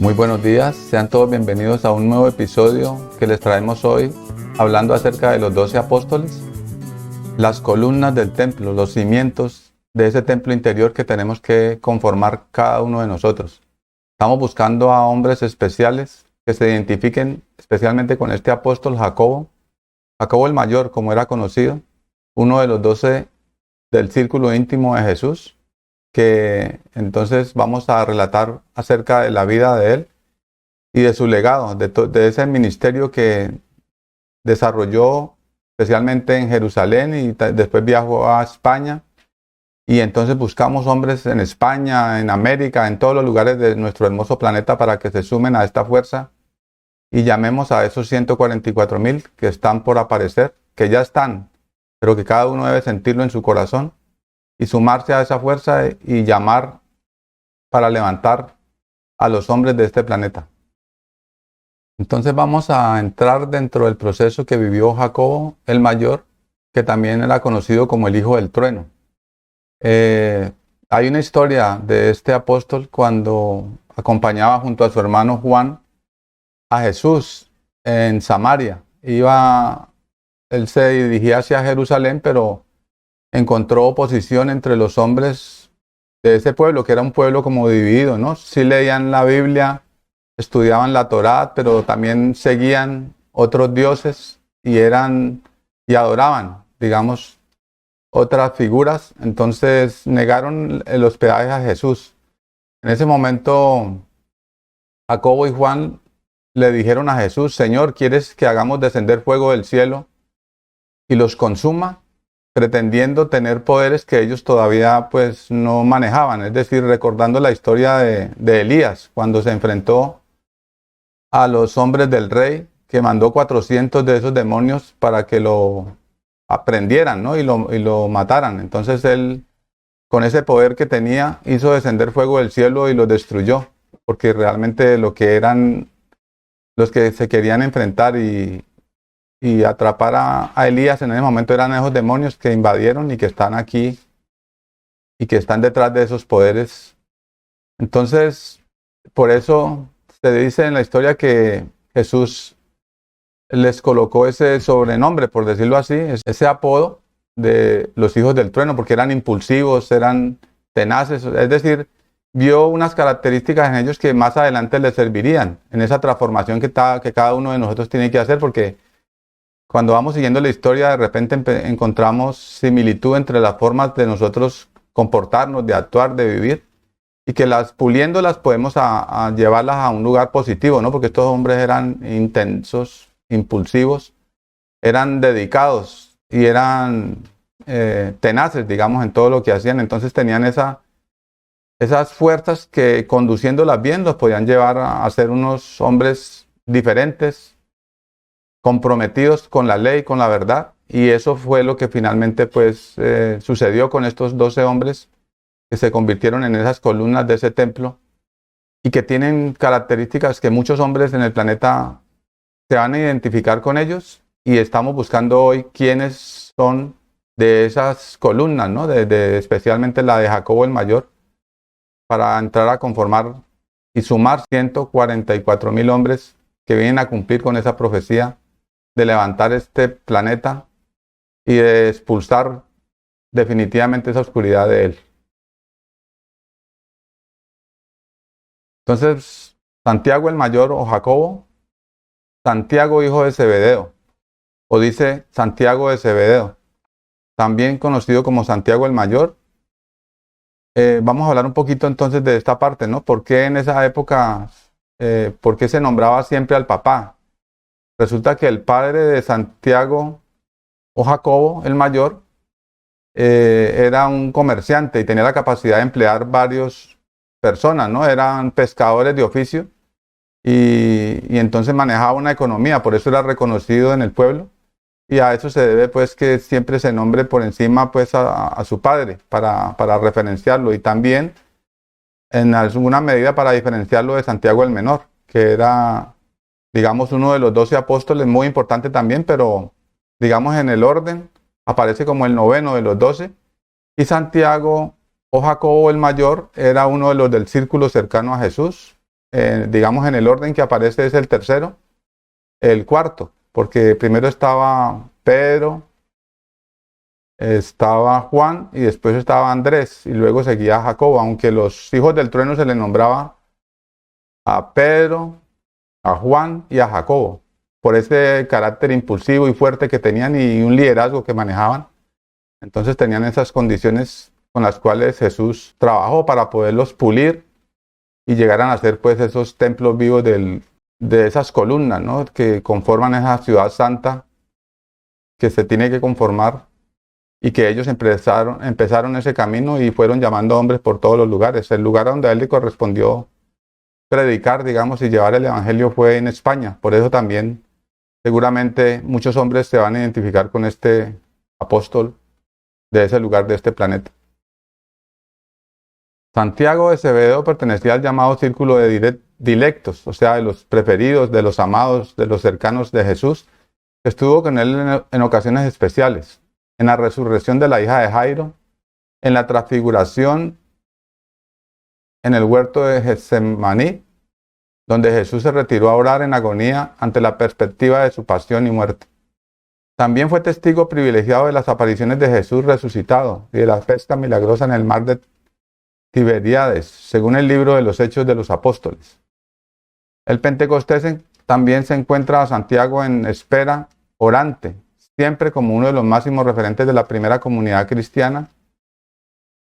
Muy buenos días, sean todos bienvenidos a un nuevo episodio que les traemos hoy hablando acerca de los 12 apóstoles, las columnas del templo, los cimientos de ese templo interior que tenemos que conformar cada uno de nosotros. Estamos buscando a hombres especiales que se identifiquen especialmente con este apóstol Jacobo el Mayor, como era conocido, uno de los 12 del círculo íntimo de Jesús, que entonces vamos a relatar acerca de la vida de él y de su legado, de ese ministerio que desarrolló especialmente en Jerusalén y después viajó a España. Y entonces buscamos hombres en España, en América, en todos los lugares de nuestro hermoso planeta para que se sumen a esta fuerza y llamemos a esos 144,000 que están por aparecer, que ya están, pero que cada uno debe sentirlo en su corazón y sumarse a esa fuerza y llamar para levantar a los hombres de este planeta. Entonces vamos a entrar dentro del proceso que vivió Jacobo el Mayor, que también era conocido como el Hijo del Trueno. Hay una historia de este apóstol cuando acompañaba junto a su hermano Juan a Jesús en Samaria. Él se dirigía hacia Jerusalén, pero encontró oposición entre los hombres de ese pueblo, que era un pueblo como dividido, ¿no? Sí leían la Biblia, estudiaban la Torá, pero también seguían otros dioses y adoraban, digamos, otras figuras. Entonces negaron el hospedaje a Jesús. En ese momento, Jacobo y Juan le dijeron a Jesús: Señor, ¿quieres que hagamos descender fuego del cielo y los consuma? Pretendiendo tener poderes que ellos todavía pues no manejaban. Es decir, recordando la historia de Elías, cuando se enfrentó a los hombres del rey, que mandó 400 de esos demonios para que lo aprendieran, ¿no? y lo mataran. Entonces él, con ese poder que tenía, hizo descender fuego del cielo y los destruyó, porque realmente lo que eran los que se querían enfrentar y atrapar a Elías en ese momento eran esos demonios que invadieron y que están aquí y que están detrás de esos poderes. Entonces, por eso se dice en la historia que Jesús les colocó ese sobrenombre, por decirlo así, ese apodo de los hijos del trueno, porque eran impulsivos, eran tenaces, es decir, vio unas características en ellos que más adelante les servirían en esa transformación que cada uno de nosotros tiene que hacer, porque cuando vamos siguiendo la historia, de repente encontramos similitud entre las formas de nosotros comportarnos, de actuar, de vivir, y que puliéndolas podemos llevarlas a un lugar positivo, ¿no? Porque estos hombres eran intensos, impulsivos, eran dedicados y eran tenaces, digamos, en todo lo que hacían. Entonces tenían esas fuerzas que, conduciéndolas bien, los podían llevar a ser unos hombres diferentes, comprometidos con la ley, con la verdad, y eso fue lo que finalmente pues sucedió con estos 12 hombres que se convirtieron en esas columnas de ese templo y que tienen características que muchos hombres en el planeta se van a identificar con ellos, y estamos buscando hoy quiénes son de esas columnas, ¿no? Especialmente la de Jacobo el Mayor, para entrar a conformar y sumar 144,000 hombres que vienen a cumplir con esa profecía de levantar este planeta y de expulsar definitivamente esa oscuridad de él. Entonces, Santiago el Mayor o Jacobo, Santiago hijo de Zebedeo, o dice Santiago de Zebedeo, también conocido como Santiago el Mayor. Vamos a hablar un poquito entonces de esta parte, ¿no? ¿Por qué en esa época, por qué se nombraba siempre al papá? Resulta que el padre de Santiago o Jacobo el Mayor era un comerciante y tenía la capacidad de emplear varias personas, ¿no? Eran pescadores de oficio y entonces manejaba una economía, por eso era reconocido en el pueblo, y a eso se debe pues que siempre se nombre por encima pues a su padre para referenciarlo, y también en alguna medida para diferenciarlo de Santiago el Menor, que era, digamos, uno de los 12 apóstoles, muy importante también, pero digamos en el orden aparece como el noveno de los 12, y Santiago o Jacobo el Mayor era uno de los del círculo cercano a Jesús, digamos en el orden que aparece es el tercero, el cuarto, porque primero estaba Pedro, estaba Juan y después estaba Andrés y luego seguía Jacobo, aunque los hijos del trueno se les nombraba a Pedro, a Juan y a Jacobo, por ese carácter impulsivo y fuerte que tenían y un liderazgo que manejaban. Entonces tenían esas condiciones con las cuales Jesús trabajó para poderlos pulir y llegaran a ser pues esos templos vivos de esas columnas, ¿no?, que conforman esa ciudad santa que se tiene que conformar, y que ellos empezaron ese camino y fueron llamando hombres por todos los lugares. El lugar donde a él le correspondió predicar, digamos, y llevar el evangelio fue en España. Por eso también seguramente muchos hombres se van a identificar con este apóstol de ese lugar, de este planeta. Santiago de Cebedeo pertenecía al llamado círculo de dilectos, o sea, de los preferidos, de los amados, de los cercanos de Jesús. Estuvo con él en ocasiones especiales, en la resurrección de la hija de Jairo, en la transfiguración en el huerto de Getsemaní, donde Jesús se retiró a orar en agonía ante la perspectiva de su pasión y muerte. También fue testigo privilegiado de las apariciones de Jesús resucitado y de la pesca milagrosa en el mar de Tiberíades, según el libro de los Hechos de los Apóstoles. El Pentecostés también se encuentra a Santiago en espera orante, siempre como uno de los máximos referentes de la primera comunidad cristiana.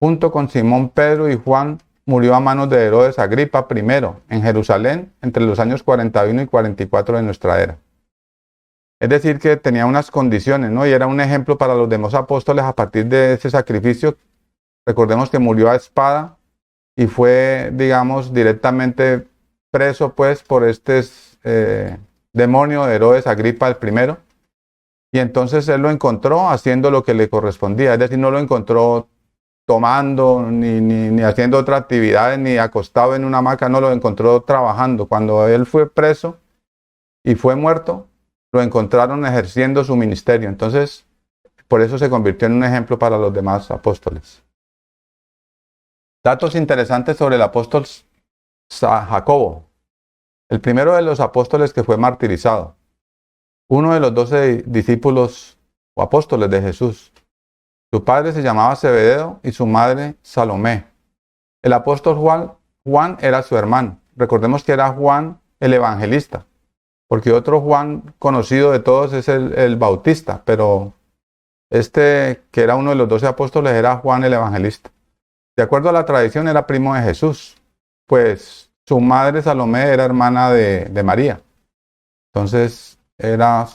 Junto con Simón, Pedro y Juan, murió a manos de Herodes Agripa I en Jerusalén entre los años 41 y 44 de nuestra era. Es decir, que tenía unas condiciones, ¿no?, y era un ejemplo para los demás apóstoles a partir de ese sacrificio. Recordemos que murió a espada y fue, digamos, directamente preso pues por este demonio de Herodes Agripa I. Y entonces él lo encontró haciendo lo que le correspondía, es decir, no lo encontró tomando, ni haciendo otras actividades, ni acostado en una hamaca, no, lo encontró trabajando. Cuando él fue preso y fue muerto, lo encontraron ejerciendo su ministerio. Entonces, por eso se convirtió en un ejemplo para los demás apóstoles. Datos interesantes sobre el apóstol Jacobo, el primero de los apóstoles que fue martirizado, uno de los 12 discípulos o apóstoles de Jesús. Su padre se llamaba Zebedeo y su madre Salomé. El apóstol Juan era su hermano. Recordemos que era Juan el evangelista, porque otro Juan conocido de todos es el Bautista, pero este, que era uno de los 12 apóstoles, era Juan el evangelista. De acuerdo a la tradición, era primo de Jesús, pues su madre Salomé era hermana de María. Entonces era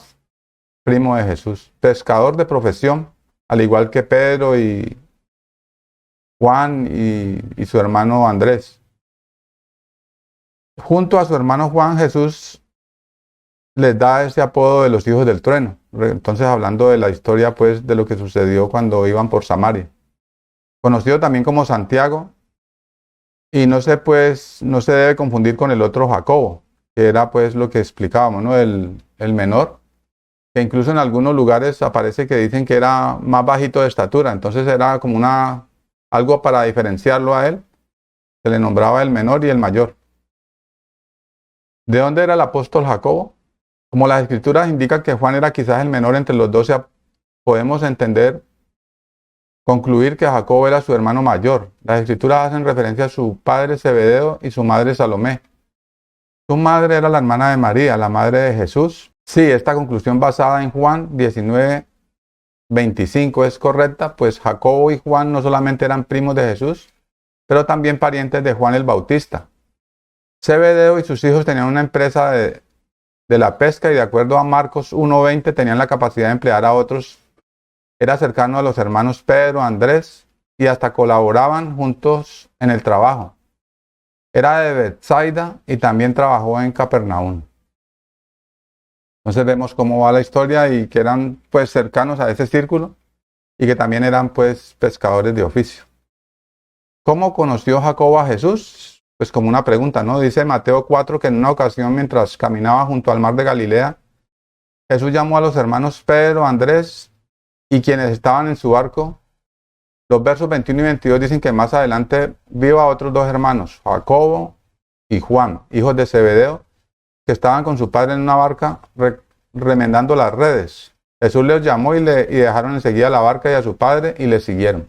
primo de Jesús, pescador de profesión, al igual que Pedro y Juan y su hermano Andrés. Junto a su hermano Juan, Jesús les da ese apodo de los hijos del trueno. Entonces, hablando de la historia, pues, de lo que sucedió cuando iban por Samaria. Conocido también como Santiago, y no se debe confundir con el otro Jacobo, que era pues lo que explicábamos, ¿no?, el menor, que incluso en algunos lugares aparece que dicen que era más bajito de estatura, entonces era como algo para diferenciarlo a él, se le nombraba el menor y el mayor. ¿De dónde era el apóstol Jacobo? Como las escrituras indican que Juan era quizás el menor entre los 12, podemos concluir que Jacobo era su hermano mayor. Las escrituras hacen referencia a su padre Zebedeo y su madre Salomé. Su madre era la hermana de María, la madre de Jesús. Sí, esta conclusión basada en Juan 19:25 es correcta, pues Jacobo y Juan no solamente eran primos de Jesús, pero también parientes de Juan el Bautista. Zebedeo y sus hijos tenían una empresa de la pesca y de acuerdo a Marcos 1:20 tenían la capacidad de emplear a otros. Era cercano a los hermanos Pedro, Andrés y hasta colaboraban juntos en el trabajo. Era de Betsaida y también trabajó en Capernaum. Entonces vemos cómo va la historia y que eran pues cercanos a ese círculo y que también eran pues pescadores de oficio. ¿Cómo conoció Jacobo a Jesús? Pues como una pregunta, ¿no? Dice Mateo 4 que en una ocasión mientras caminaba junto al mar de Galilea, Jesús llamó a los hermanos Pedro, Andrés y quienes estaban en su barco. Los versos 21 y 22 dicen que más adelante vio a otros dos hermanos, Jacobo y Juan, hijos de Zebedeo, que estaban con su padre en una barca remendando las redes. Jesús les llamó y dejaron enseguida la barca y a su padre y le siguieron.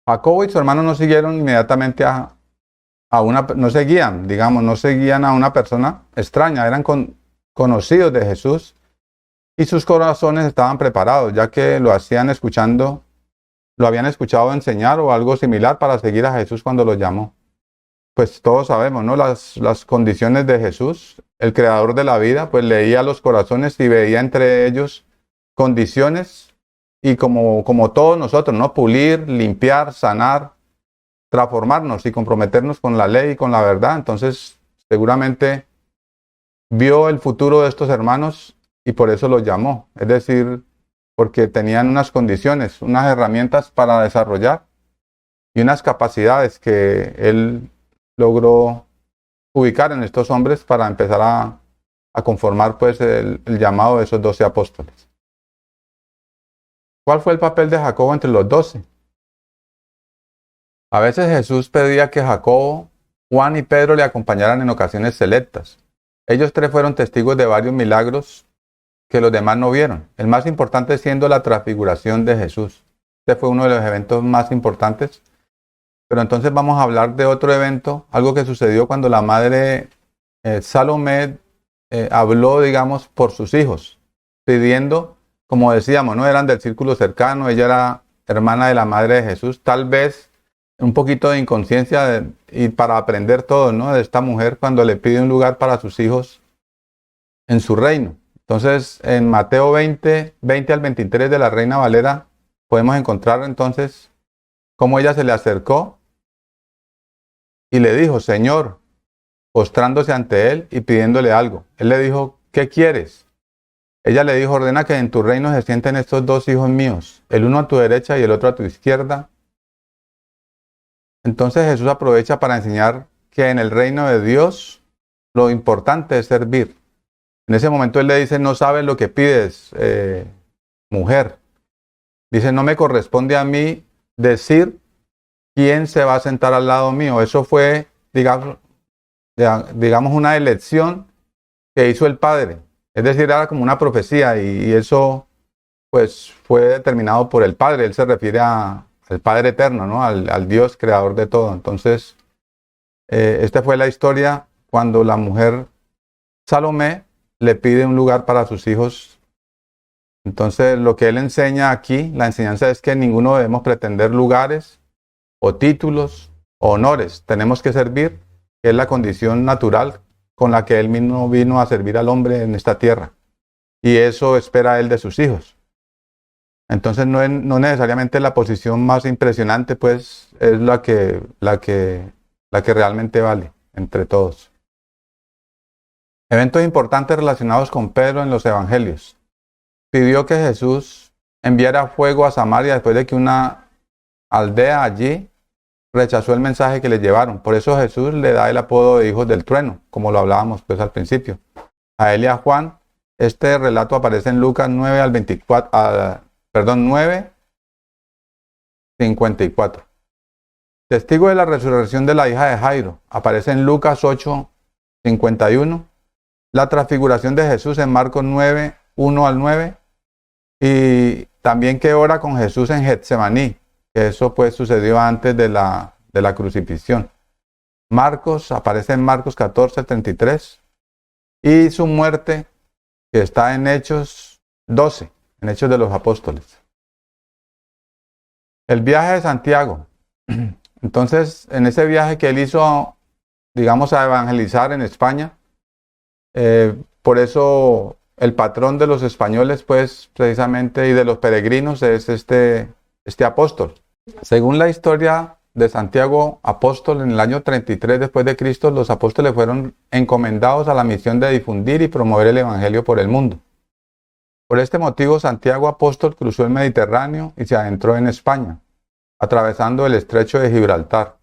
Jacobo y su hermano no siguieron inmediatamente no seguían a una persona extraña, eran conocidos de Jesús y sus corazones estaban preparados, ya que lo habían escuchado enseñar o algo similar para seguir a Jesús cuando lo llamó. Pues todos sabemos, ¿no? Las condiciones de Jesús, el creador de la vida, pues leía los corazones y veía entre ellos condiciones y como todos nosotros, ¿no? Pulir, limpiar, sanar, transformarnos y comprometernos con la ley y con la verdad. Entonces, seguramente vio el futuro de estos hermanos y por eso los llamó. Es decir, porque tenían unas condiciones, unas herramientas para desarrollar y unas capacidades que él logró ubicar en estos hombres para empezar a conformar pues el llamado de esos 12 apóstoles. ¿Cuál fue el papel de Jacobo entre los 12? A veces Jesús pedía que Jacobo, Juan y Pedro le acompañaran en ocasiones selectas. Ellos tres fueron testigos de varios milagros que los demás no vieron. El más importante siendo la transfiguración de Jesús. Este fue uno de los eventos más importantes. Pero entonces vamos a hablar de otro evento, algo que sucedió cuando la madre Salomé habló, digamos, por sus hijos, pidiendo, como decíamos, no eran del círculo cercano, ella era hermana de la madre de Jesús, tal vez un poquito de inconsciencia y para aprender todo, ¿no? De esta mujer cuando le pide un lugar para sus hijos en su reino. Entonces, en Mateo 20 al 23 de la Reina Valera, podemos encontrar entonces cómo ella se le acercó y le dijo, Señor, postrándose ante él y pidiéndole algo. Él le dijo, ¿qué quieres? Ella le dijo, ordena que en tu reino se sienten estos 2 hijos míos, el uno a tu derecha y el otro a tu izquierda. Entonces Jesús aprovecha para enseñar que en el reino de Dios lo importante es servir. En ese momento él le dice, no sabes lo que pides, mujer. Dice, no me corresponde a mí decir quién se va a sentar al lado mío. Eso fue, digamos, una elección que hizo el Padre. Es decir, era como una profecía y eso pues fue determinado por el Padre. Él se refiere al Padre eterno, ¿no? Al Dios creador de todo. Entonces, esta fue la historia cuando la mujer Salomé le pide un lugar para sus hijos. Entonces, lo que él enseña aquí, la enseñanza es que ninguno debemos pretender lugares o títulos o honores. Tenemos que servir, que es la condición natural con la que él mismo vino a servir al hombre en esta tierra. Y eso espera él de sus hijos. Entonces, no necesariamente la posición más impresionante, pues, es la que realmente vale entre todos. Eventos importantes relacionados con Pedro en los evangelios. Pidió que Jesús enviara fuego a Samaria después de que una aldea allí rechazó el mensaje que le llevaron. Por eso Jesús le da el apodo de hijos del trueno, como lo hablábamos pues al principio. A él y a Juan, este relato aparece en Lucas 9 al 24, 9:54. Testigo de la resurrección de la hija de Jairo, aparece en Lucas 8:51. La transfiguración de Jesús en Marcos 9, 1 al 9. Y también que ora con Jesús en Getsemaní, que eso pues sucedió antes de la crucifixión. Marcos, aparece en Marcos 14:33. Y su muerte, que está en Hechos 12, en Hechos de los Apóstoles. El viaje de Santiago. Entonces, en ese viaje que él hizo, digamos, a evangelizar en España, por eso el patrón de los españoles, pues, precisamente, y de los peregrinos es este apóstol. Según la historia de Santiago, apóstol, en el año 33 después de Cristo, los apóstoles fueron encomendados a la misión de difundir y promover el evangelio por el mundo. Por este motivo, Santiago apóstol cruzó el Mediterráneo y se adentró en España, atravesando el estrecho de Gibraltar.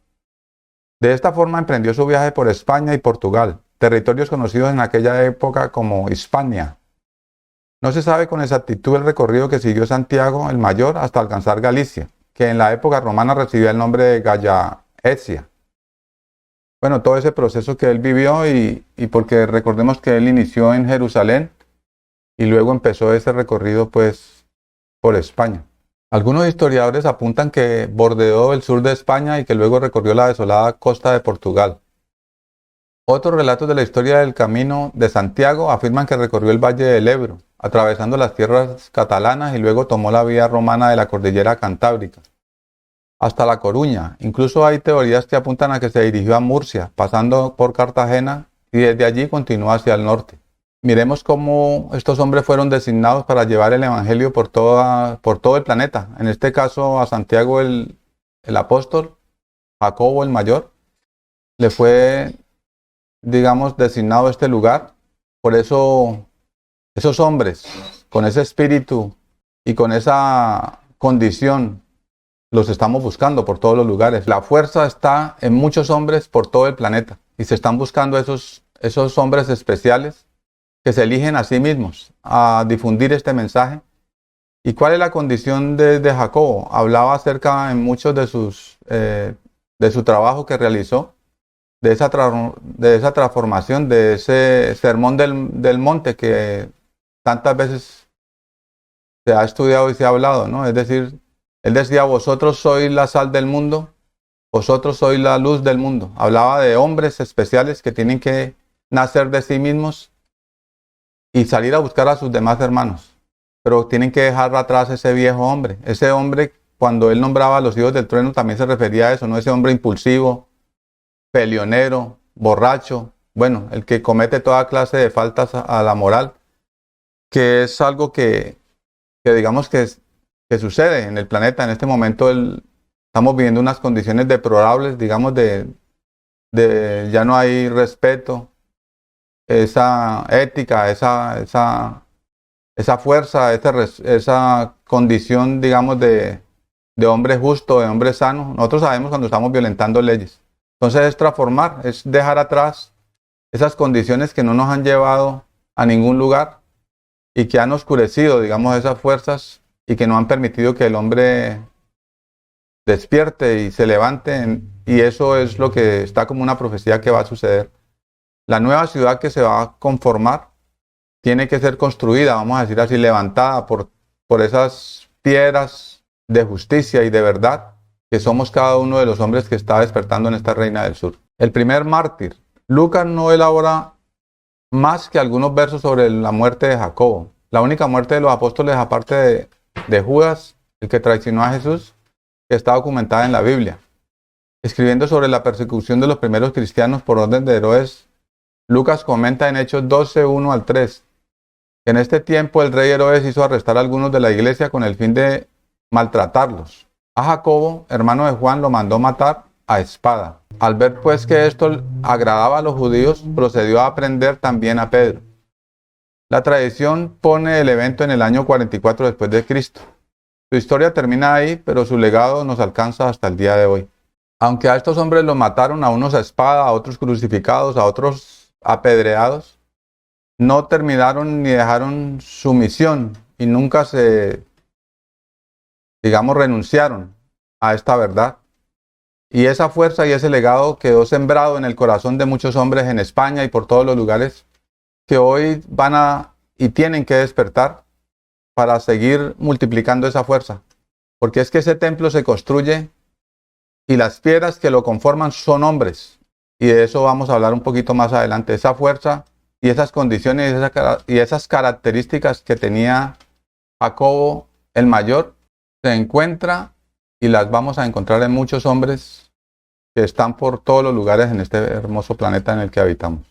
De esta forma emprendió su viaje por España y Portugal, territorios conocidos en aquella época como Hispania. No se sabe con exactitud el recorrido que siguió Santiago el Mayor hasta alcanzar Galicia, que en la época romana recibía el nombre de Gallaecia. bueno, todo ese proceso que él vivió y porque recordemos que él inició en Jerusalén y luego empezó ese recorrido pues por España. Algunos historiadores apuntan que bordeó el sur de España y que luego recorrió la desolada costa de Portugal. Otros relatos de la historia del Camino de Santiago afirman que recorrió el Valle del Ebro, atravesando las tierras catalanas y luego tomó la vía romana de la cordillera Cantábrica hasta La Coruña. Incluso hay teorías que apuntan a que se dirigió a Murcia, pasando por Cartagena y desde allí continuó hacia el norte. Miremos cómo estos hombres fueron designados para llevar el Evangelio por todo el planeta. En este caso a Santiago el apóstol, Jacobo el mayor, le fue, digamos, designado este lugar. Por eso esos hombres, con ese espíritu y con esa condición, los estamos buscando por todos los lugares. La fuerza está en muchos hombres por todo el planeta y se están buscando esos hombres especiales que se eligen a sí mismos a difundir este mensaje. ¿Y cuál es la condición de Jacobo? Hablaba acerca en muchos de su trabajo que realizó, de esa transformación, de ese sermón del monte que tantas veces se ha estudiado y se ha hablado, ¿no? Es decir, él decía, vosotros sois la sal del mundo, vosotros sois la luz del mundo. Hablaba de hombres especiales que tienen que nacer de sí mismos y salir a buscar a sus demás hermanos. Pero tienen que dejar atrás ese viejo hombre. Ese hombre, cuando él nombraba a los hijos del trueno, también se refería a eso, ¿no? Ese hombre impulsivo, peleonero, borracho, bueno, el que comete toda clase de faltas a la moral, que es algo que digamos que sucede en el planeta. En este momento estamos viviendo unas condiciones deplorables, digamos, ya no hay respeto, esa ética, esa fuerza, esa condición, digamos, de hombre justo, de hombre sano. Nosotros sabemos cuando estamos violentando leyes. Entonces es transformar, es dejar atrás esas condiciones que no nos han llevado a ningún lugar y que han oscurecido, digamos, esas fuerzas y que no han permitido que el hombre despierte y se levante. Y eso es lo que está como una profecía que va a suceder. La nueva ciudad que se va a conformar tiene que ser construida, vamos a decir así, levantada por esas piedras de justicia y de verdad que somos cada uno de los hombres que está despertando en esta reina del sur. El primer mártir. Lucas no elabora más que algunos versos sobre la muerte de Jacobo. La única muerte de los apóstoles, aparte de Judas, el que traicionó a Jesús, que está documentada en la Biblia. Escribiendo sobre la persecución de los primeros cristianos por orden de Herodes, Lucas comenta en Hechos 12, 1 al 3, que en este tiempo el rey Herodes hizo arrestar a algunos de la iglesia con el fin de maltratarlos. A Jacobo, hermano de Juan, lo mandó matar a espada. Al ver pues que esto agradaba a los judíos, procedió a prender también a Pedro. La tradición pone el evento en el año 44 después de Cristo. Su historia termina ahí, pero su legado nos alcanza hasta el día de hoy. Aunque a estos hombres los mataron, a unos a espada, a otros crucificados, a otros apedreados, no terminaron ni dejaron su misión y nunca renunciaron a esta verdad. Y esa fuerza y ese legado quedó sembrado en el corazón de muchos hombres en España y por todos los lugares que hoy y tienen que despertar para seguir multiplicando esa fuerza. Porque es que ese templo se construye y las piedras que lo conforman son hombres. Y de eso vamos a hablar un poquito más adelante. Esa fuerza y esas condiciones y esas características que tenía Jacobo el mayor se encuentra y las vamos a encontrar en muchos hombres que están por todos los lugares en este hermoso planeta en el que habitamos.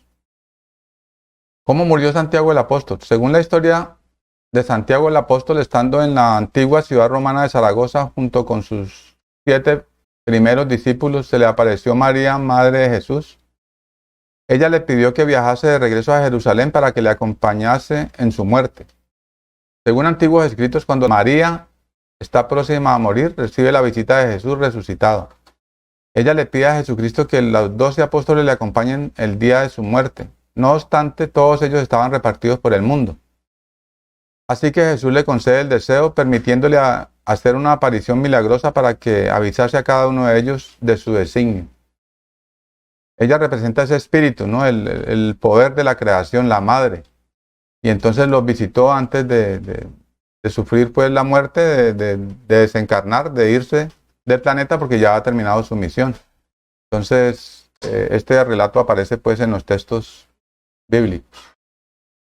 ¿Cómo murió Santiago el apóstol? Según la historia de Santiago el apóstol, estando en la antigua ciudad romana de Zaragoza junto con sus 7 primeros discípulos, se le apareció María, madre de Jesús. Ella le pidió que viajase de regreso a Jerusalén para que le acompañase en su muerte. Según antiguos escritos, cuando María está próxima a morir, recibe la visita de Jesús resucitado. Ella le pide a Jesucristo que los 12 apóstoles le acompañen el día de su muerte. No obstante, todos ellos estaban repartidos por el mundo. Así que Jesús le concede el deseo, permitiéndole hacer una aparición milagrosa para que avisase a cada uno de ellos de su designio. Ella representa ese espíritu, ¿no? El poder de la creación, la madre. Y entonces los visitó antes de sufrir pues la muerte, de desencarnar, de irse del planeta porque ya ha terminado su misión. Entonces, este relato aparece pues en los textos bíblicos.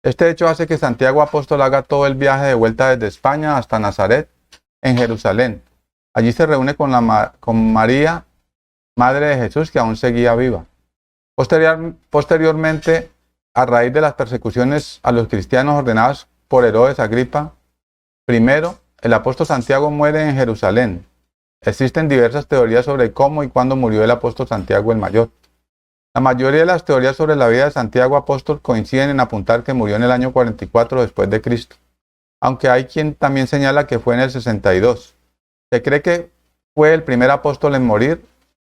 Este hecho hace que Santiago Apóstol haga todo el viaje de vuelta desde España hasta Nazaret, en Jerusalén. Allí se reúne con María, madre de Jesús, que aún seguía viva. Posteriormente, a raíz de las persecuciones a los cristianos ordenadas por Herodes Agripa I, el apóstol Santiago muere en Jerusalén. Existen diversas teorías sobre cómo y cuándo murió el apóstol Santiago el Mayor. La mayoría de las teorías sobre la vida de Santiago Apóstol coinciden en apuntar que murió en el año 44 después de Cristo, aunque hay quien también señala que fue en el 62. Se cree que fue el primer apóstol en morir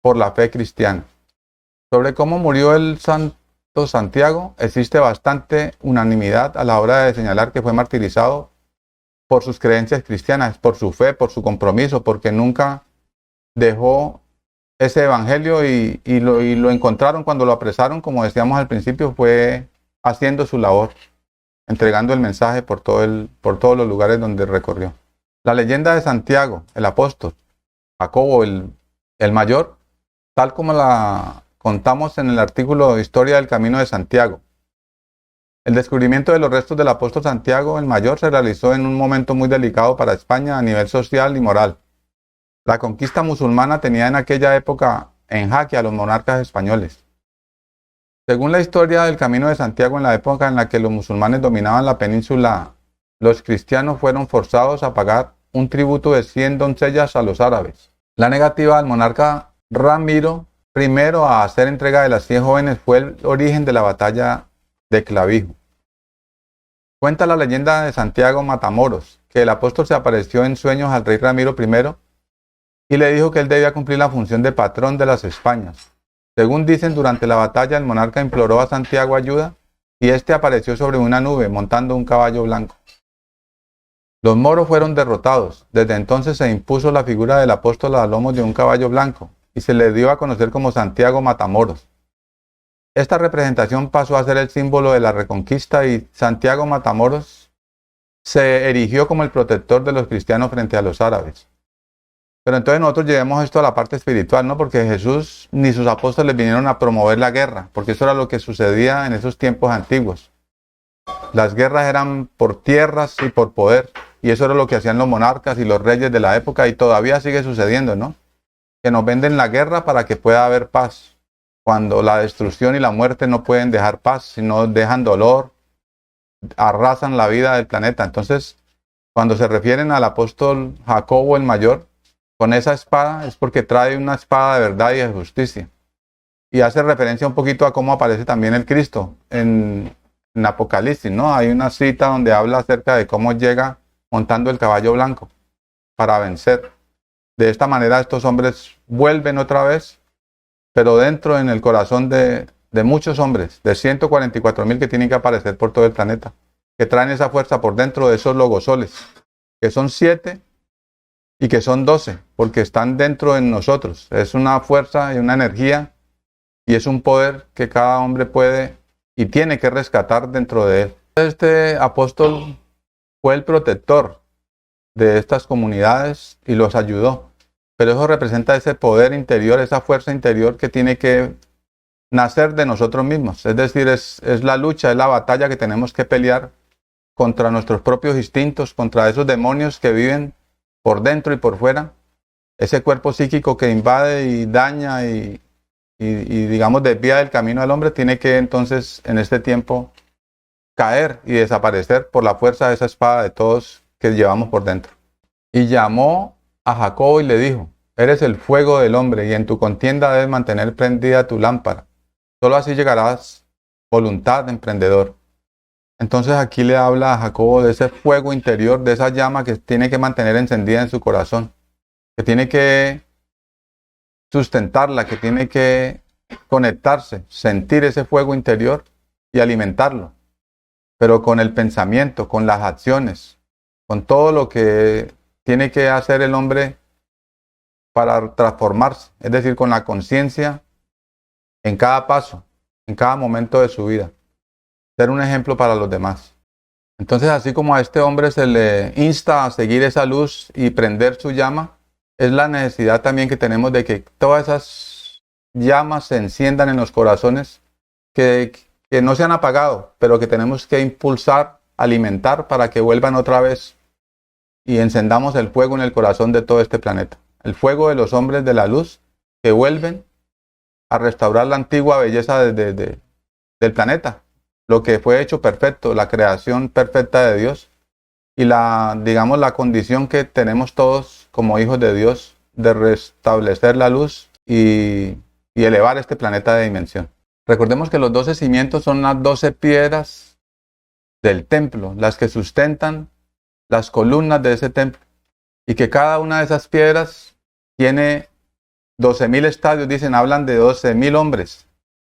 por la fe cristiana. Sobre cómo murió el santo Santiago, existe bastante unanimidad a la hora de señalar que fue martirizado por sus creencias cristianas, por su fe, por su compromiso, porque nunca dejó ese evangelio y lo encontraron cuando lo apresaron, como decíamos al principio, fue haciendo su labor, entregando el mensaje por todos los lugares donde recorrió. La leyenda de Santiago, el apóstol, Jacobo el Mayor, tal como la contamos en el artículo Historia del Camino de Santiago. El descubrimiento de los restos del apóstol Santiago el Mayor se realizó en un momento muy delicado para España a nivel social y moral. La conquista musulmana tenía en aquella época en jaque a los monarcas españoles. Según la historia del Camino de Santiago, en la época en la que los musulmanes dominaban la península, los cristianos fueron forzados a pagar un tributo de 100 doncellas a los árabes. La negativa del monarca Ramiro I a hacer entrega de las 100 jóvenes fue el origen de la batalla de Clavijo. Cuenta la leyenda de Santiago Matamoros, que el apóstol se apareció en sueños al rey Ramiro I y le dijo que él debía cumplir la función de patrón de las Españas. Según dicen, durante la batalla el monarca imploró a Santiago ayuda y éste apareció sobre una nube montando un caballo blanco. Los moros fueron derrotados. Desde entonces se impuso la figura del apóstol a lomos de un caballo blanco y se le dio a conocer como Santiago Matamoros. Esta representación pasó a ser el símbolo de la Reconquista y Santiago Matamoros se erigió como el protector de los cristianos frente a los árabes. Pero entonces nosotros llevemos esto a la parte espiritual, ¿no? Porque Jesús ni sus apóstoles vinieron a promover la guerra, porque eso era lo que sucedía en esos tiempos antiguos. Las guerras eran por tierras y por poder, y eso era lo que hacían los monarcas y los reyes de la época, y todavía sigue sucediendo, ¿no? Que nos venden la guerra para que pueda haber paz, cuando la destrucción y la muerte no pueden dejar paz, sino dejan dolor, arrasan la vida del planeta. Entonces, cuando se refieren al apóstol Jacobo el Mayor, con esa espada es porque trae una espada de verdad y de justicia. Y hace referencia un poquito a cómo aparece también el Cristo en Apocalipsis, ¿no? Hay una cita donde habla acerca de cómo llega montando el caballo blanco para vencer. De esta manera estos hombres vuelven otra vez, pero dentro en el corazón de muchos hombres, de 144,000 que tienen que aparecer por todo el planeta, que traen esa fuerza por dentro de esos logosoles, que son 7 y que son 12, porque están dentro de nosotros. Es una fuerza y una energía y es un poder que cada hombre puede y tiene que rescatar dentro de él. Este apóstol fue el protector de estas comunidades y los ayudó, pero eso representa ese poder interior, esa fuerza interior que tiene que nacer de nosotros mismos. Es decir, es la lucha, es la batalla que tenemos que pelear contra nuestros propios instintos, contra esos demonios que viven por dentro y por fuera, ese cuerpo psíquico que invade y daña y digamos desvía del camino al hombre, tiene que entonces en este tiempo caer y desaparecer por la fuerza de esa espada de todos que llevamos por dentro. Y llamó a Jacobo y le dijo: eres el fuego del hombre y en tu contienda debes mantener prendida tu lámpara. Solo así llegarás voluntad de emprendedor. Entonces aquí le habla a Jacobo de ese fuego interior, de esa llama que tiene que mantener encendida en su corazón, que tiene que sustentarla, que tiene que conectarse, sentir ese fuego interior y alimentarlo, pero con el pensamiento, con las acciones, con todo lo que tiene que hacer el hombre para transformarse, es decir, con la conciencia en cada paso, en cada momento de su vida. Ser un ejemplo para los demás. Entonces, así como a este hombre se le insta a seguir esa luz y prender su llama, es la necesidad también que tenemos de que todas esas llamas se enciendan en los corazones, que no se han apagado, pero que tenemos que impulsar, alimentar para que vuelvan otra vez y encendamos el fuego en el corazón de todo este planeta. El fuego de los hombres de la luz que vuelven a restaurar la antigua belleza del planeta, lo que fue hecho perfecto, la creación perfecta de Dios y digamos, la condición que tenemos todos como hijos de Dios de restablecer la luz y elevar este planeta de dimensión. Recordemos que los 12 cimientos son las 12 piedras del templo, las que sustentan las columnas de ese templo, y que cada una de esas piedras tiene 12.000 estadios, hablan de 12.000 hombres.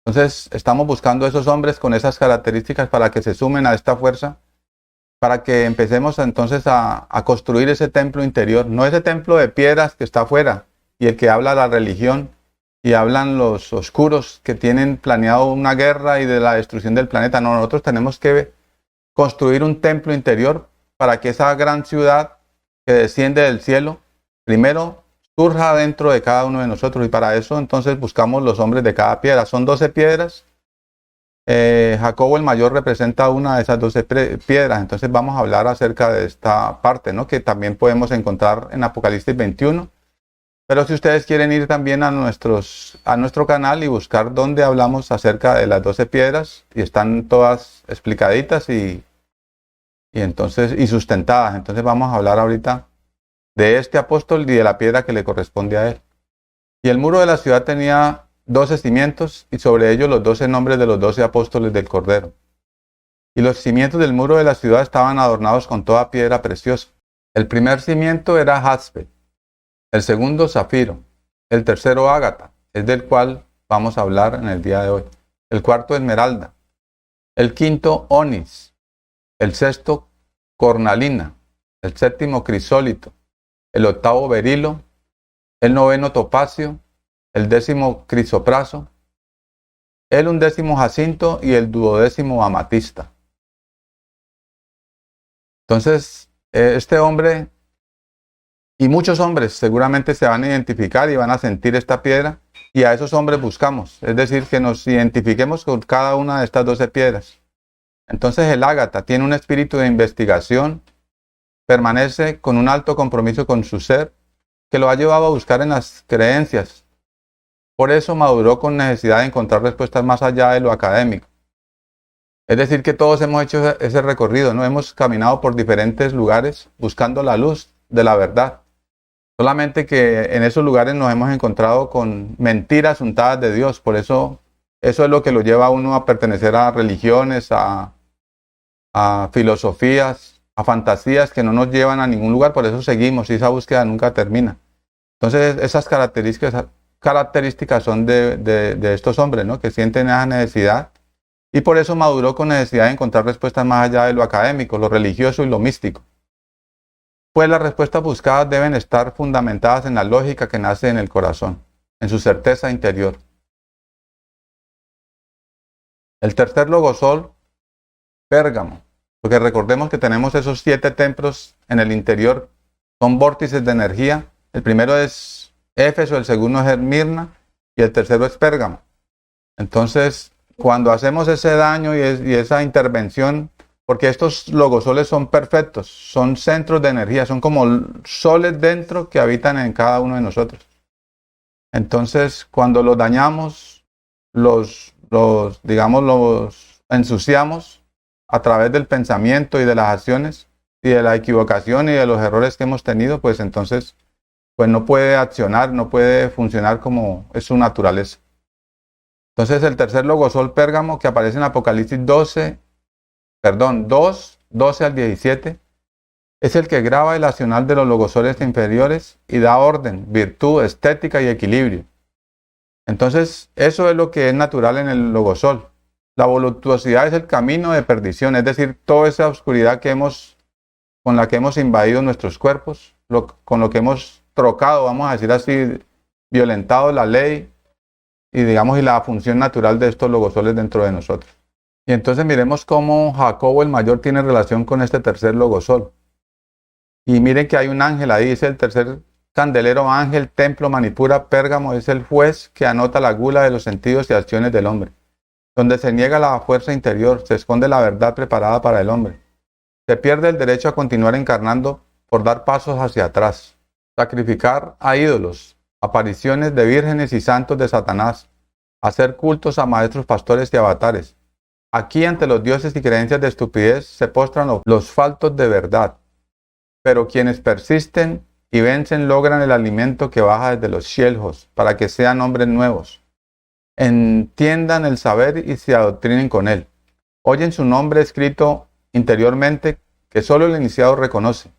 Entonces estamos buscando esos hombres con esas características para que se sumen a esta fuerza, para que empecemos entonces a construir ese templo interior, no ese templo de piedras que está afuera, y el que habla la religión, y hablan los oscuros que tienen planeado una guerra y de la destrucción del planeta. No, nosotros tenemos que construir un templo interior para que esa gran ciudad que desciende del cielo, primero surja dentro de cada uno de nosotros, y para eso entonces buscamos los hombres de cada piedra. Son 12 piedras. Jacobo el mayor representa una de esas 12 piedras. Entonces vamos a hablar acerca de esta parte, ¿no?, que también podemos encontrar en Apocalipsis 21. Pero si ustedes quieren ir también a nuestro canal y buscar donde hablamos acerca de las 12 piedras, y están todas explicaditas y sustentadas. Entonces vamos a hablar ahorita de este apóstol y de la piedra que le corresponde a él. Y el muro de la ciudad tenía 12 cimientos, y sobre ellos los 12 nombres de los 12 apóstoles del Cordero. Y los cimientos del muro de la ciudad estaban adornados con toda piedra preciosa. El primer cimiento era jaspe, el segundo zafiro, el tercero ágata, es del cual vamos a hablar en el día de hoy. El cuarto esmeralda, el quinto onis, el sexto cornalina, el séptimo crisólito, el octavo berilo, el noveno topacio, el décimo crisopraso, el undécimo jacinto y el duodécimo amatista. Entonces, este hombre y muchos hombres seguramente se van a identificar y van a sentir esta piedra, y a esos hombres buscamos, es decir, que nos identifiquemos con cada una de estas 12 piedras. Entonces el ágata tiene un espíritu de investigación, permanece con un alto compromiso con su ser, que lo ha llevado a buscar en las creencias. Por eso maduró con necesidad de encontrar respuestas más allá de lo académico. Es decir, que todos hemos hecho ese recorrido, ¿no? Hemos caminado por diferentes lugares buscando la luz de la verdad. Solamente que en esos lugares nos hemos encontrado con mentiras untadas de Dios. Por eso es lo que lo lleva a uno a pertenecer a religiones, a filosofías, a fantasías que no nos llevan a ningún lugar. Por eso seguimos y esa búsqueda nunca termina. Entonces esas características son de estos hombres, ¿no?, que sienten esa necesidad, y por eso maduró con necesidad de encontrar respuestas más allá de lo académico, lo religioso y lo místico. Pues las respuestas buscadas deben estar fundamentadas en la lógica que nace en el corazón, en su certeza interior. El tercer logosol, Pérgamo, porque recordemos que tenemos esos 7 templos en el interior, son vórtices de energía. El primero es Éfeso, el segundo es Esmirna y el tercero es Pérgamo. Entonces, cuando hacemos ese daño y esa intervención, porque estos logosoles son perfectos, son centros de energía, son como soles dentro que habitan en cada uno de nosotros. Entonces, cuando los dañamos, los ensuciamos a través del pensamiento y de las acciones y de la equivocación y de los errores que hemos tenido, pues entonces no puede accionar, no puede funcionar como es su naturaleza. Entonces el tercer logosol Pérgamo, que aparece en Apocalipsis 2, 12 al 17, es el que graba el accionar de los logosoles inferiores y da orden, virtud, estética y equilibrio. Entonces eso es lo que es natural en el logosol. La voluptuosidad es el camino de perdición, es decir, toda esa oscuridad con la que hemos invadido nuestros cuerpos, con lo que hemos trocado, vamos a decir así, violentado la ley y digamos y la función natural de estos logosoles dentro de nosotros. Y entonces miremos cómo Jacobo el mayor tiene relación con este tercer logosol. Y miren que hay un ángel ahí, es el tercer candelero, ángel, templo, manipura, Pérgamo, es el juez que anota la gula de los sentidos y acciones del hombre. Donde se niega la fuerza interior, se esconde la verdad preparada para el hombre. Se pierde el derecho a continuar encarnando por dar pasos hacia atrás. Sacrificar a ídolos, apariciones de vírgenes y santos de Satanás, hacer cultos a maestros pastores y avatares. Aquí ante los dioses y creencias de estupidez se postran los faltos de verdad. Pero quienes persisten y vencen logran el alimento que baja desde los cielos para que sean hombres nuevos. Entiendan el saber y se adoctrinen con él. Oyen su nombre escrito interiormente que solo el iniciado reconoce.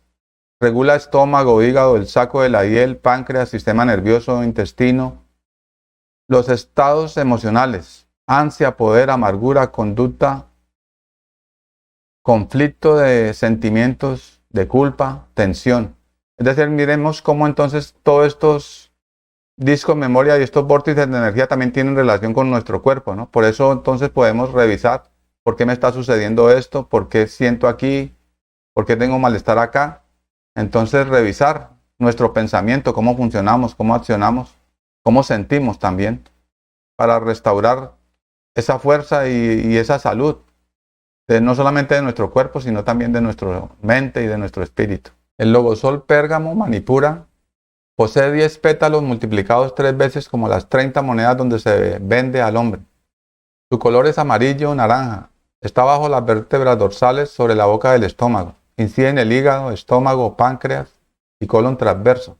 Regula estómago, hígado, el saco de la hiel, páncreas, sistema nervioso, intestino, los estados emocionales, ansia, poder, amargura, conducta, conflicto de sentimientos, de culpa, tensión. Es decir, miremos cómo entonces todos estos discos de memoria y estos vórtices de energía también tienen relación con nuestro cuerpo, ¿no? Por eso entonces podemos revisar por qué me está sucediendo esto, por qué siento aquí, por qué tengo malestar acá. Entonces revisar nuestro pensamiento, cómo funcionamos, cómo accionamos, cómo sentimos también, para restaurar esa fuerza y esa salud, no solamente de nuestro cuerpo, sino también de nuestra mente y de nuestro espíritu. El logosol Pérgamo, manipura, posee 10 pétalos multiplicados 3 veces como las 30 monedas donde se vende al hombre. Su color es amarillo naranja. Está bajo las vértebras dorsales sobre la boca del estómago. Incide en el hígado, estómago, páncreas y colon transverso.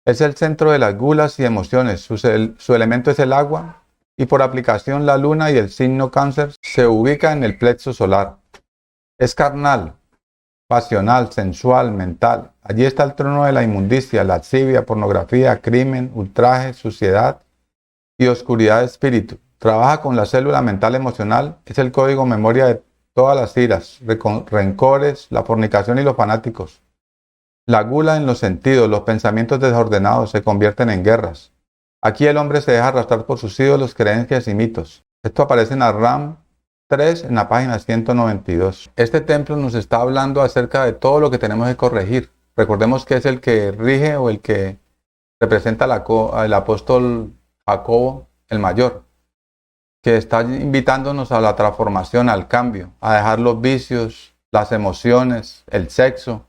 Es el centro de las gulas y emociones. Su elemento es el agua y por aplicación la luna y el signo cáncer se ubica en el plexo solar. Es carnal, pasional, sensual, mental. Allí está el trono de la inmundicia, lascivia, pornografía, crimen, ultraje, suciedad y oscuridad de espíritu. Trabaja con la célula mental emocional, es el código memoria de todas las iras, rencores, la fornicación y los fanáticos. La gula en los sentidos, los pensamientos desordenados se convierten en guerras. Aquí el hombre se deja arrastrar por sus ídolos, creencias y mitos. Esto aparece en Aram 3 en la página 192. Este templo nos está hablando acerca de todo lo que tenemos que corregir. Recordemos que es el que rige o el que representa al apóstol Jacobo el mayor, que está invitándonos a la transformación, al cambio, a dejar los vicios, las emociones, el sexo,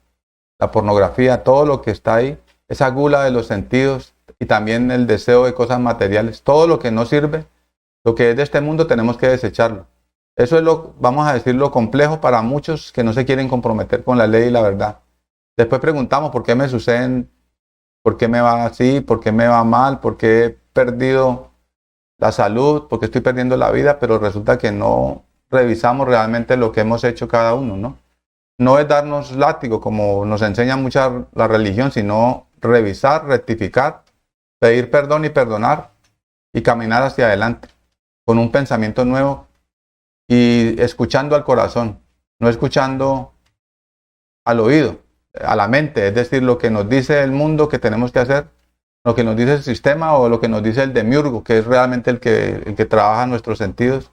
la pornografía, todo lo que está ahí, esa gula de los sentidos y también el deseo de cosas materiales, todo lo que no sirve, lo que es de este mundo tenemos que desecharlo. Eso es vamos a decir, lo complejo para muchos que no se quieren comprometer con la ley y la verdad. Después preguntamos por qué me suceden, por qué me va así, por qué me va mal, por qué he perdido la salud, porque estoy perdiendo la vida, pero resulta que no revisamos realmente lo que hemos hecho cada uno, ¿no? No es darnos látigo como nos enseña mucha la religión, sino revisar, rectificar, pedir perdón y perdonar y caminar hacia adelante con un pensamiento nuevo y escuchando al corazón, no escuchando al oído, a la mente, es decir, lo que nos dice el mundo que tenemos que hacer, lo que nos dice el sistema o lo que nos dice el demiurgo, que es realmente el que trabaja nuestros sentidos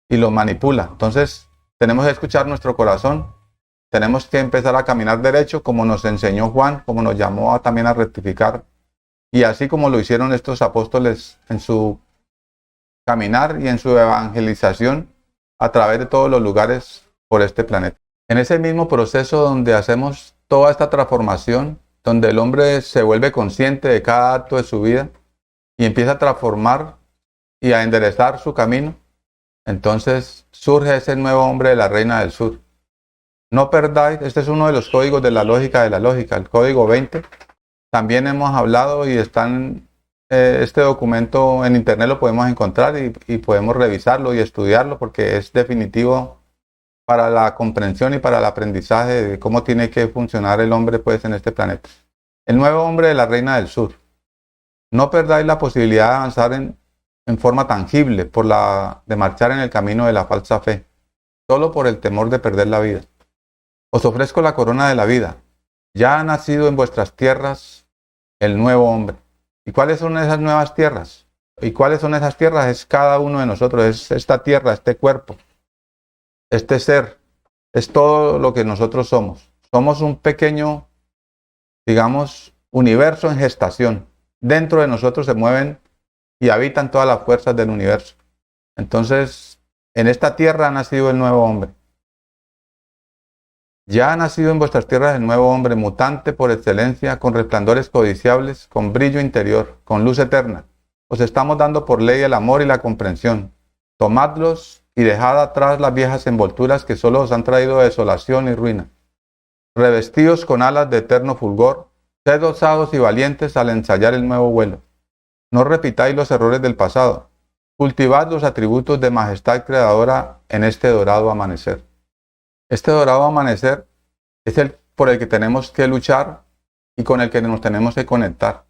y los manipula. Entonces, tenemos que escuchar nuestro corazón, tenemos que empezar a caminar derecho, como nos enseñó Juan, como nos llamó también a rectificar, y así como lo hicieron estos apóstoles en su caminar y en su evangelización a través de todos los lugares por este planeta. En ese mismo proceso donde hacemos toda esta transformación, donde el hombre se vuelve consciente de cada acto de su vida y empieza a transformar y a enderezar su camino, entonces surge ese nuevo hombre de la Reina del Sur. No perdáis, este es uno de los códigos de la lógica, el código 20. También hemos hablado y están, este documento en internet lo podemos encontrar y podemos revisarlo y estudiarlo porque es definitivo para la comprensión y para el aprendizaje de cómo tiene que funcionar el hombre pues en este planeta. El nuevo hombre de la Reina del Sur. No perdáis la posibilidad de avanzar en forma tangible de marchar en el camino de la falsa fe, solo por el temor de perder la vida. Os ofrezco la corona de la vida. Ya ha nacido en vuestras tierras el nuevo hombre. ¿Y cuáles son esas nuevas tierras? ¿Y cuáles son esas tierras? Es cada uno de nosotros, es esta tierra, este cuerpo, este ser, es todo lo que nosotros somos. Somos un pequeño, digamos, universo en gestación. Dentro de nosotros se mueven y habitan todas las fuerzas del universo. Entonces, en esta tierra ha nacido el nuevo hombre. Ya ha nacido en vuestras tierras el nuevo hombre, mutante por excelencia, con resplandores codiciables, con brillo interior, con luz eterna. Os estamos dando por ley el amor y la comprensión. Tomadlos y dejad atrás las viejas envolturas que solo os han traído desolación y ruina. Revestidos con alas de eterno fulgor, sed osados y valientes al ensayar el nuevo vuelo. No repitáis los errores del pasado. Cultivad los atributos de majestad creadora en este dorado amanecer. Este dorado amanecer es el por el que tenemos que luchar y con el que nos tenemos que conectar.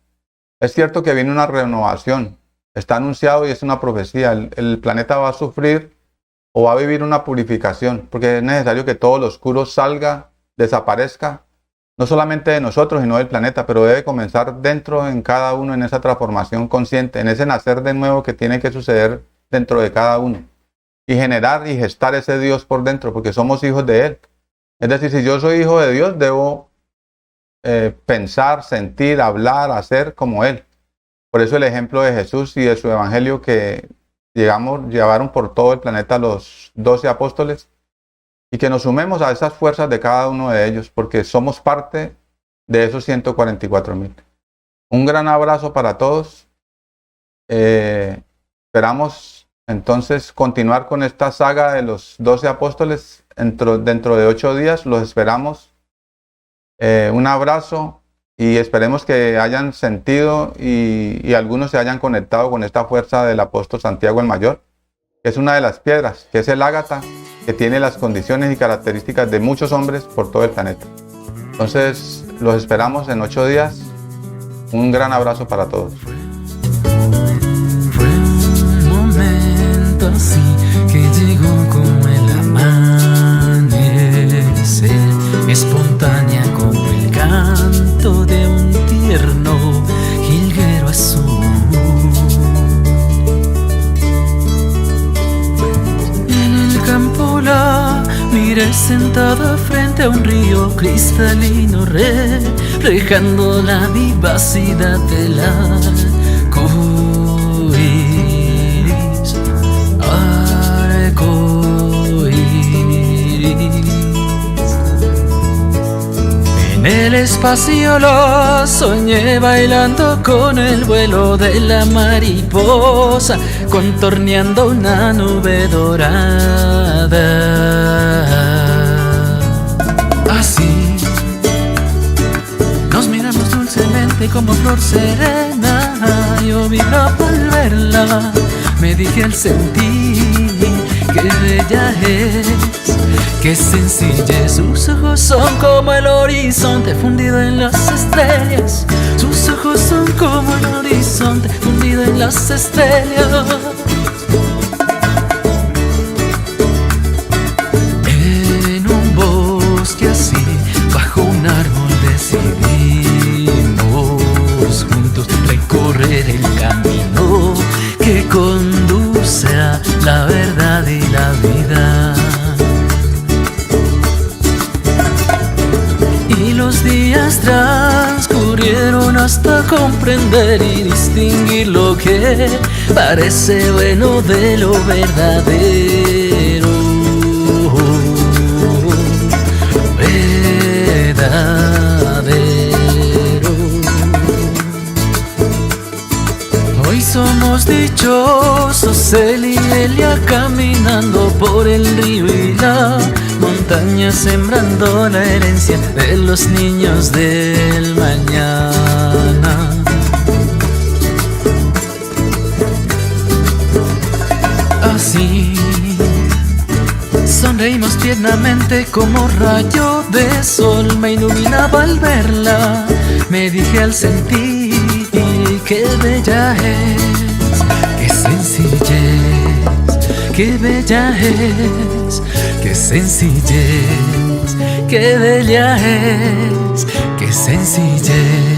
Es cierto que viene una renovación, está anunciado y es una profecía. El planeta va a sufrir o va a vivir una purificación, porque es necesario que todo lo oscuro salga, desaparezca, no solamente de nosotros, sino del planeta, pero debe comenzar dentro en cada uno, en esa transformación consciente, en ese nacer de nuevo que tiene que suceder dentro de cada uno, y generar y gestar ese Dios por dentro, porque somos hijos de Él. Es decir, si yo soy hijo de Dios, debo pensar, sentir, hablar, hacer como Él. Por eso el ejemplo de Jesús y de su evangelio que llevaron por todo el planeta los 12 apóstoles, y que nos sumemos a esas fuerzas de cada uno de ellos, porque somos parte de esos 144,000. Un gran abrazo para todos. Esperamos entonces continuar con esta saga de los 12 apóstoles dentro de 8 días. Los esperamos. Un abrazo y esperemos que hayan sentido y algunos se hayan conectado con esta fuerza del apóstol Santiago el Mayor, que es una de las piedras, que es el ágata, que tiene las condiciones y características de muchos hombres por todo el planeta. Entonces, los esperamos en 8 días. Un gran abrazo para todos. Fue un momento así que llegó como el amanecer, espontánea como el canto de un tierno jilguero azul. La miré sentada frente a un río cristalino, reflejando la vivacidad del arcoíris, arcoíris. En el espacio lo soñé bailando con el vuelo de la mariposa, contorneando una nube dorada. Así nos miramos dulcemente como flor serena. Yo vibraba al verla, me dije al sentir qué bella es, qué sencillez. Sus ojos son como el horizonte fundido en las estrellas. Sus ojos son como el horizonte fundido en las estrellas. En un bosque así, bajo un árbol decidimos juntos recorrer el camino que conduce a la verdad y la vida. Y los días transcurrieron hasta comprender y distinguir lo que parece bueno de lo verdadero. Verdadero. Hoy somos dichosos, él y ella caminando por el río y la montaña, sembrando la herencia de los niños del mañana. Así sonreímos tiernamente como rayo de sol, me iluminaba al verla, me dije al sentir qué bella es, qué sencillez, qué bella es, qué sencillez, qué bella es, qué sencillez.